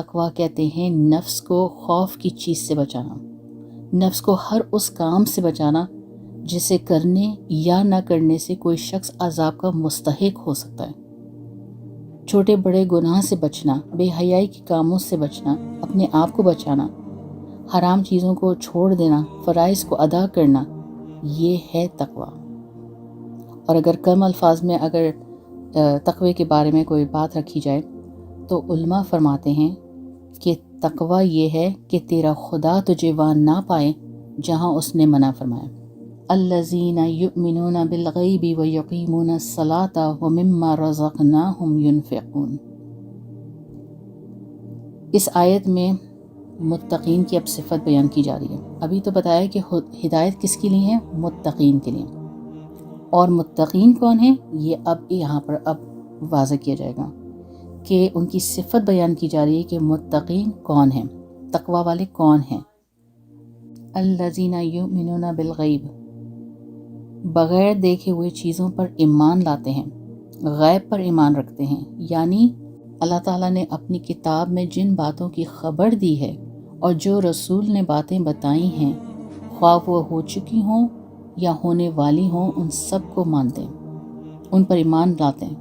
تقویٰ کہتے ہیں نفس کو خوف کی چیز سے بچانا، نفس کو ہر اس کام سے بچانا جسے کرنے یا نہ کرنے سے کوئی شخص عذاب کا مستحق ہو سکتا ہے۔ چھوٹے بڑے گناہ سے بچنا، بے حیائی کے کاموں سے بچنا، اپنے آپ کو بچانا، حرام چیزوں کو چھوڑ دینا، فرائض کو ادا کرنا، یہ ہے تقویٰ۔ اور اگر کم الفاظ میں اگر تقوی کے بارے میں کوئی بات رکھی جائے تو علماء فرماتے ہیں کہ تقویٰ یہ ہے کہ تیرا خدا تجھے وہاں نہ پائے جہاں اس نے منع فرمایا۔ الذین یؤمنون بالغیب ویقیمون الصلاۃ ومما رزقناہم ینفقون۔ اس آیت میں متقین کی اب صفت بیان کی جا رہی ہے۔ ابھی تو بتایا کہ ہدایت کس کے لیے ہے؟ متقین کے لیے۔ اور متقین کون ہیں؟ یہ اب یہاں پر اب واضح کیا جائے گا کہ ان کی صفت بیان کی جا رہی ہے کہ متقین کون ہیں، تقوی والے کون ہیں۔ الذین یؤمنون بالغیب، بغیر دیکھے ہوئے چیزوں پر ایمان لاتے ہیں، غیب پر ایمان رکھتے ہیں، یعنی اللہ تعالیٰ نے اپنی کتاب میں جن باتوں کی خبر دی ہے اور جو رسول نے باتیں بتائی ہیں، خواہ وہ ہو چکی ہوں یا ہونے والی ہوں، ان سب کو مانتے ہیں، ان پر ایمان لاتے ہیں۔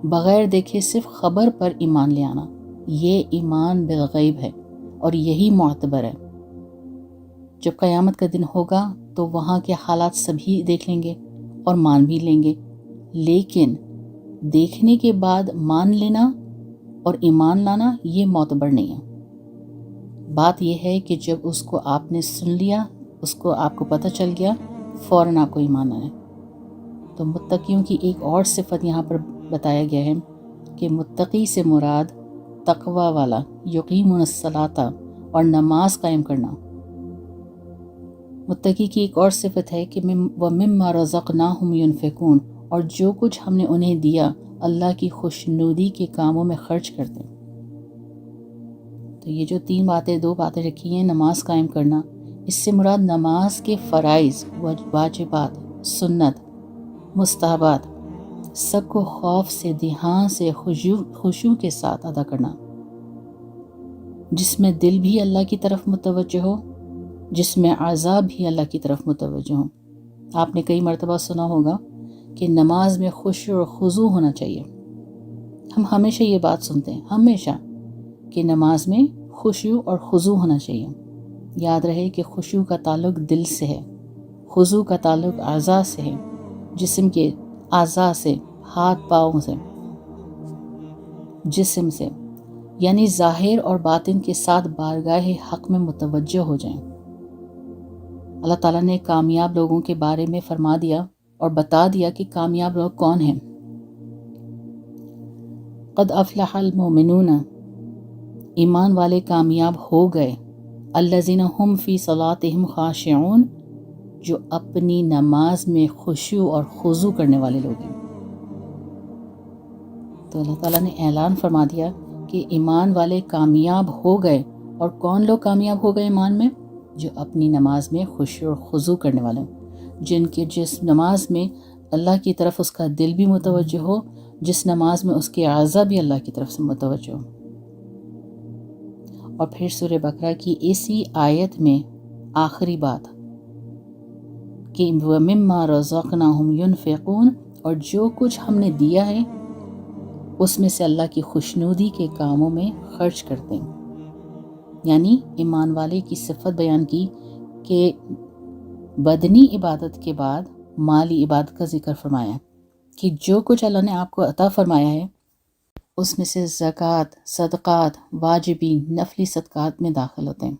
بغیر دیکھے صرف خبر پر ایمان لے آنا، یہ ایمان بالغیب ہے اور یہی معتبر ہے۔ جب قیامت کا دن ہوگا تو وہاں کے حالات سبھی دیکھ لیں گے اور مان بھی لیں گے، لیکن دیکھنے کے بعد مان لینا اور ایمان لانا یہ معتبر نہیں ہے۔ بات یہ ہے کہ جب اس کو آپ نے سن لیا، اس کو آپ کو پتہ چل گیا، فوراً آپ کو ایمان لانا ہے۔ تو متقیوں کی ایک اور صفت یہاں پر بتایا گیا ہے کہ متقی سے مراد تقوی والا، یقیمون الصلاۃ، اور نماز قائم کرنا۔ متقی کی ایک اور صفت ہے کہ وَمِمَّا رَزَقْنَاهُمْ يُنْفِقُونَ، اور جو کچھ ہم نے انہیں دیا اللہ کی خوشنودی کے کاموں میں خرچ کرتے ہیں۔ تو یہ جو دو باتیں رکھی ہیں، نماز قائم کرنا، اس سے مراد نماز کے فرائض، واجبات، سنت، مستحبات سب کو خوف سے، دھیان سے، خشوع کے ساتھ ادا کرنا، جس میں دل بھی اللہ کی طرف متوجہ ہو، جس میں اعضاء بھی اللہ کی طرف متوجہ ہوں۔ آپ نے کئی مرتبہ سنا ہوگا کہ نماز میں خشوع اور خضوع ہونا چاہیے۔ ہم ہمیشہ یہ بات سنتے ہیں، ہمیشہ، کہ نماز میں خشوع اور خضوع ہونا چاہیے۔ یاد رہے کہ خشوع کا تعلق دل سے ہے، خضوع کا تعلق اعضاء سے ہے، جسم کے اعضاء سے، ہاتھ پاؤں سے، جسم سے، یعنی ظاہر اور باطن کے ساتھ بارگاہ حق میں متوجہ ہو جائیں۔ اللہ تعالیٰ نے کامیاب لوگوں کے بارے میں فرما دیا اور بتا دیا کہ کامیاب لوگ کون ہیں۔ قد افلح المؤمنون، ایمان والے کامیاب ہو گئے، الذین هم فی صلاتہم خاشعون، جو اپنی نماز میں خشوع اور خضوع کرنے والے لوگ ہیں۔ تو اللہ تعالیٰ نے اعلان فرما دیا کہ ایمان والے کامیاب ہو گئے۔ اور کون لوگ کامیاب ہو گئے ایمان میں؟ جو اپنی نماز میں خشوع اور خضوع کرنے والے ہیں، جس نماز میں اللہ کی طرف اس کا دل بھی متوجہ ہو، جس نماز میں اس کے اعضاء بھی اللہ کی طرف سے متوجہ ہو۔ اور پھر سورہ بقرہ کی اسی آیت میں آخری بات کہ وَمِمَّا رَزَقْنَاهُمْ يُنْفِقُونَ، اور جو کچھ ہم نے دیا ہے اس میں سے اللہ کی خوشنودی کے کاموں میں خرچ کرتے ہیں۔ یعنی ایمان والے کی صفت بیان کی کہ بدنی عبادت کے بعد مالی عبادت کا ذکر فرمایا کہ جو کچھ اللہ نے آپ کو عطا فرمایا ہے اس میں سے زکوٰۃ، صدقات، واجبی، نفلی صدقات میں داخل ہوتے ہیں۔